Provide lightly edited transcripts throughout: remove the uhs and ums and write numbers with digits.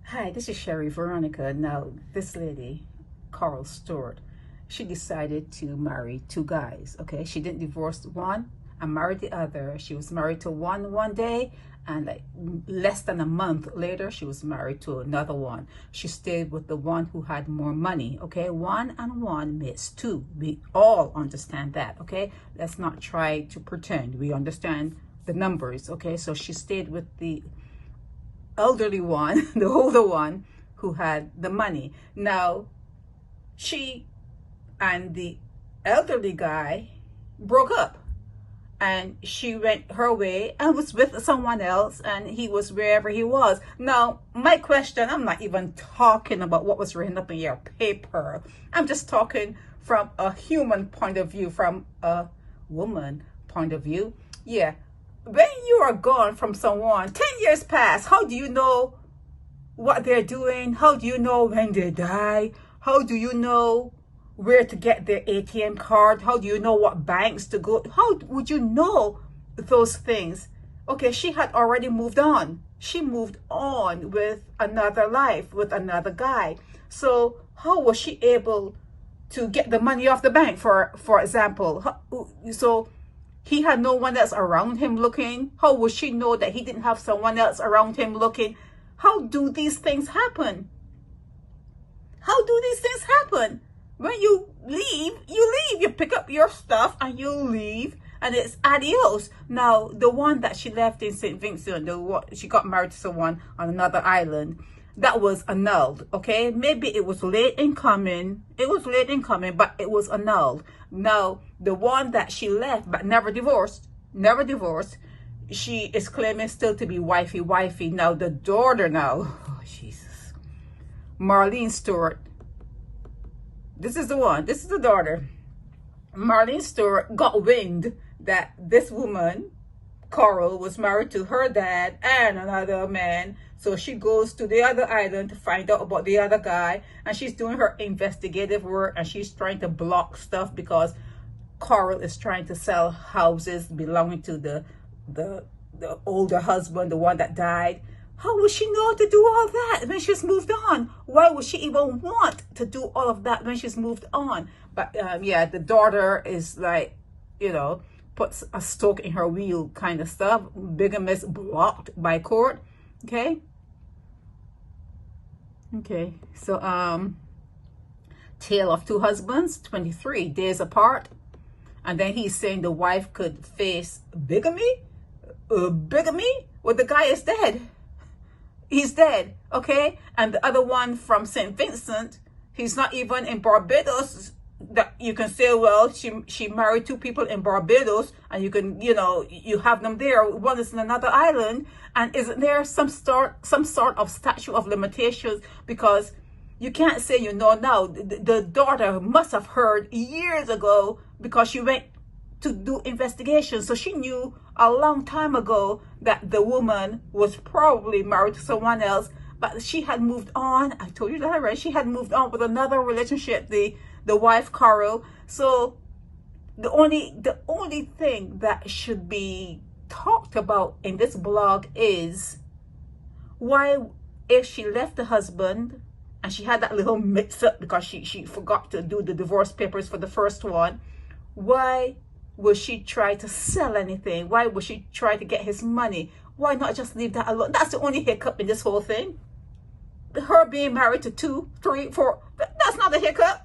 Hi, this is Sherry Veronica. Now, this lady, Carl Stewart, she decided to marry two guys, okay? She didn't divorce one and marry the other. She was married to one day, and like less than a month later, she was married to another one. She stayed with the one who had more money, okay? 1 and 1 makes 2. We all understand that, okay? Let's not try to pretend we understand the numbers, okay? So she stayed with the elderly one, the older one, who had the money. Now, she and the elderly guy broke up, and she went her way and was with someone else, and he was wherever he was. Now, my question, I'm not even talking about what was written up in your paper. I'm just talking from a human point of view, from a woman point of view. Yeah, when you are gone from someone, 10 years pass, how do you know what they're doing? How do you know when they die? How do you know where to get their ATM card? How do you know what banks to go? How would you know those things? Okay, she had already moved on. She moved on with another life, with another guy. So how was she able to get the money off the bank, for example? So he had no one else around him looking. How would she know that he didn't have someone else around him looking? How do these things happen? How do these things happen? When you leave, you leave. You pick up your stuff and you leave, and it's adios. Now, the one that she left in St. Vincent, she got married to someone on another island, that was annulled, okay? Maybe it was late in coming. It was late in coming, but it was annulled. Now, the one that she left but never divorced, she is claiming still to be wifey. Now, the daughter now, oh, Jesus. Marlene Stewart. This is the one. This is the daughter. Marlene Stewart got wind that this woman, Carl, was married to her dad and another man. So she goes to the other island to find out about the other guy, and she's doing her investigative work, and she's trying to block stuff because Carl is trying to sell houses belonging to the older husband, the one that died. How would she know to do all that when she's moved on? Why would she even want to do all of that when she's moved on? But yeah, the daughter is like, you know, puts a spoke in her wheel kind of stuff. Bigamy blocked by court. Okay. So tale of two husbands, 23 days apart, and then he's saying the wife could face bigamy. Bigamy? Well, the guy is dead. He's dead. Okay. And the other one from St. Vincent, he's not even in Barbados. That you can say, well, she married two people in Barbados, and you can, you know, you have them there. One is in another island, and isn't there some sort of statute of limitations? Because you can't say, you know, now the daughter must have heard years ago, because she went to do investigations, so she knew a long time ago that the woman was probably married to someone else, but she had moved on. I told you that already. She had moved on with another relationship, the wife, Carl. So the only thing that should be talked about in this blog is why, if she left the husband and she had that little mix up because she forgot to do the divorce papers for the first one, why would she try to sell anything? Why would she try to get his money? Why not just leave that alone? That's the only hiccup in this whole thing. Her being married to 2, 3, 4, that's not a hiccup.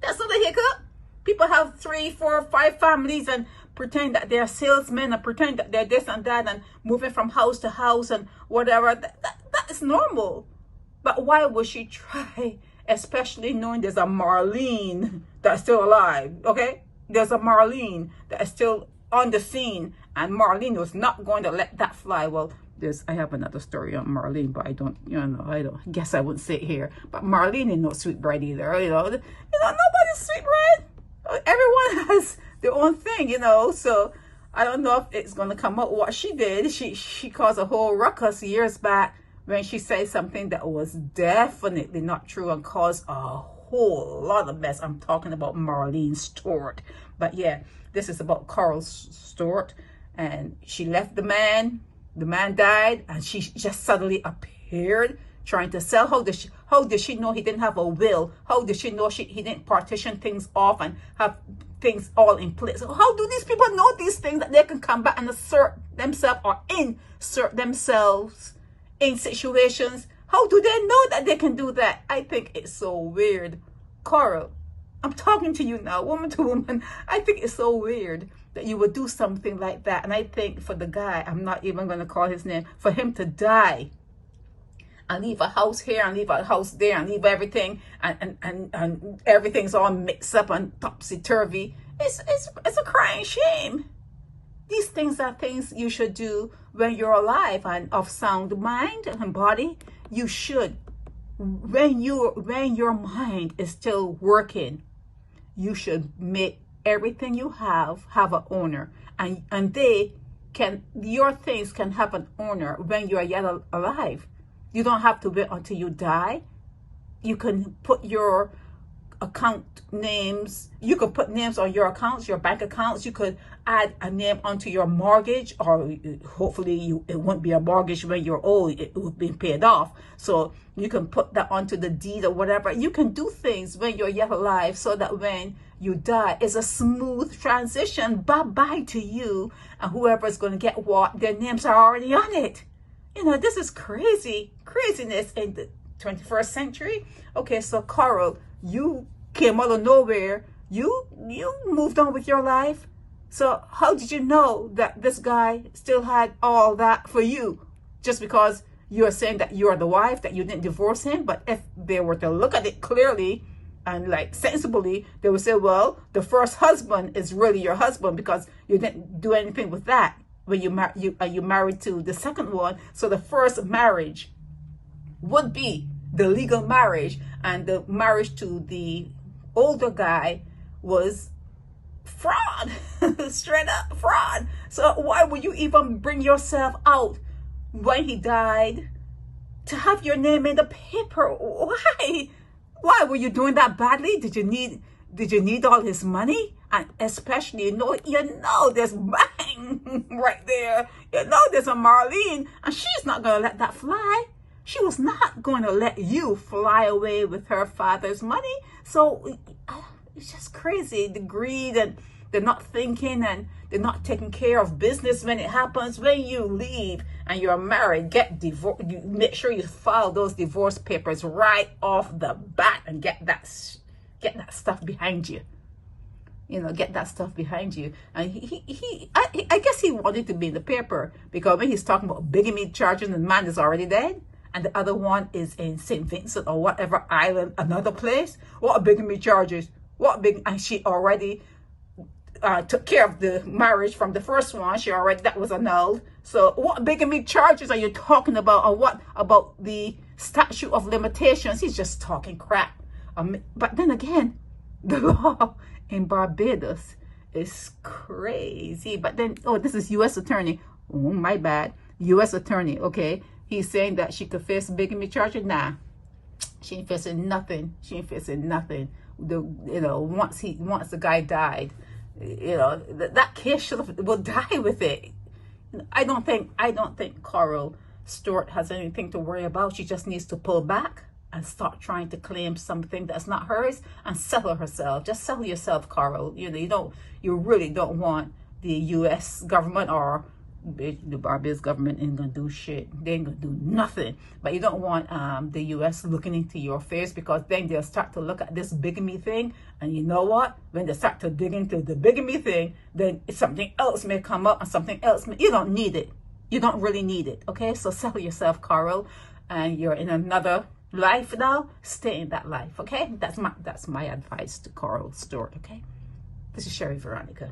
That's not a hiccup. People have 3, 4, 5 families and pretend that they're salesmen and pretend that they're this and that and moving from house to house and whatever. That is normal. But why would she try, especially knowing there's a Marlene that's still alive, okay? There's a Marlene that is still on the scene, and Marlene was not going to let that fly. Well, I have another story on Marlene, but I guess I wouldn't say it here. But Marlene is no sweetbread either, you know. Nobody's sweetbread. Everyone has their own thing, you know. So I don't know if it's going to come up what she did. She caused a whole ruckus years back when she said something that was definitely not true and caused a whole lot of mess. I'm talking about Marlene Stewart. But yeah, this is about Carl Stewart, and she left the man. The man died, and she just suddenly appeared scared trying to sell? How did she know he didn't have a will? How did she know he didn't partition things off and have things all in place? How do these people know these things, that they can come back and assert themselves or insert themselves in situations? How do they know that they can do that? I think it's so weird. Carl, I'm talking to you now, woman to woman. I think it's so weird that you would do something like that. And I think for the guy, I'm not even going to call his name, for him to die and leave a house here and leave a house there and leave everything, and everything's all mixed up and topsy-turvy, it's a crying shame. These things are things you should do when you're alive and of sound mind and body. You should, when your mind is still working, you should make everything you have an owner, and your things can have an owner when you are yet alive. You don't have to wait until you die. You can put your account names, you could put names on your accounts, your bank accounts. You could add a name onto your mortgage, or hopefully it won't be a mortgage when you're old, it will be paid off. So you can put that onto the deed or whatever. You can do things when you're yet alive so that when you die, it's a smooth transition. Bye-bye to you, and whoever is going to get what, their names are already on it. You know, this is craziness in the 21st century. Okay, so Carl, you came out of nowhere. You moved on with your life. So how did you know that this guy still had all that for you? Just because you're saying that you're the wife, that you didn't divorce him. But if they were to look at it clearly and like sensibly, they would say, well, the first husband is really your husband because you didn't do anything with that when you married to the second one. So the first marriage would be the legal marriage, and the marriage to the older guy was fraud. Straight up fraud. So why would you even bring yourself out when he died to have your name in the paper? Why were you doing that badly? Did you need all his money? And especially, you know there's bang right there. You know there's a Marlene, and she's not going to let that fly. She was not going to let you fly away with her father's money. So it's just crazy, the greed, and they're not thinking, and they're not taking care of business when it happens. When you leave and you're married, get divorced. You make sure you file those divorce papers right off the bat and get that stuff behind you. You know, get that stuff behind you. And I guess he wanted to be in the paper because when he's talking about bigamy charges, the man is already dead. And the other one is in St. Vincent or whatever island, another place. What bigamy charges? And she already took care of the marriage from the first one. That was annulled. So what bigamy charges are you talking about? Or what about the statute of limitations? He's just talking crap. But then again, the law in Barbados is crazy. But then, this is U.S. attorney. Oh, my bad. U.S. attorney, okay. He's saying that she could face bigamy charges. Nah, she ain't facing nothing. Once the guy died, that case will die with it. I don't think Carl Stewart has anything to worry about. She just needs to pull back and start trying to claim something that's not hers and settle herself. Just settle yourself, Carl. You really don't want the U.S. government or the Barbados government ain't gonna do shit. They ain't gonna do nothing. But you don't want the U.S. looking into your affairs, because then they'll start to look at this bigamy thing, and you know what? When they start to dig into the bigamy thing, then something else may come up, and something else you don't need it. You don't really need it. Okay, so settle yourself, Carl, and you're in another life now. Stay in that life. Okay, that's my advice to Carl Stewart. Okay, this is Sherry Veronica.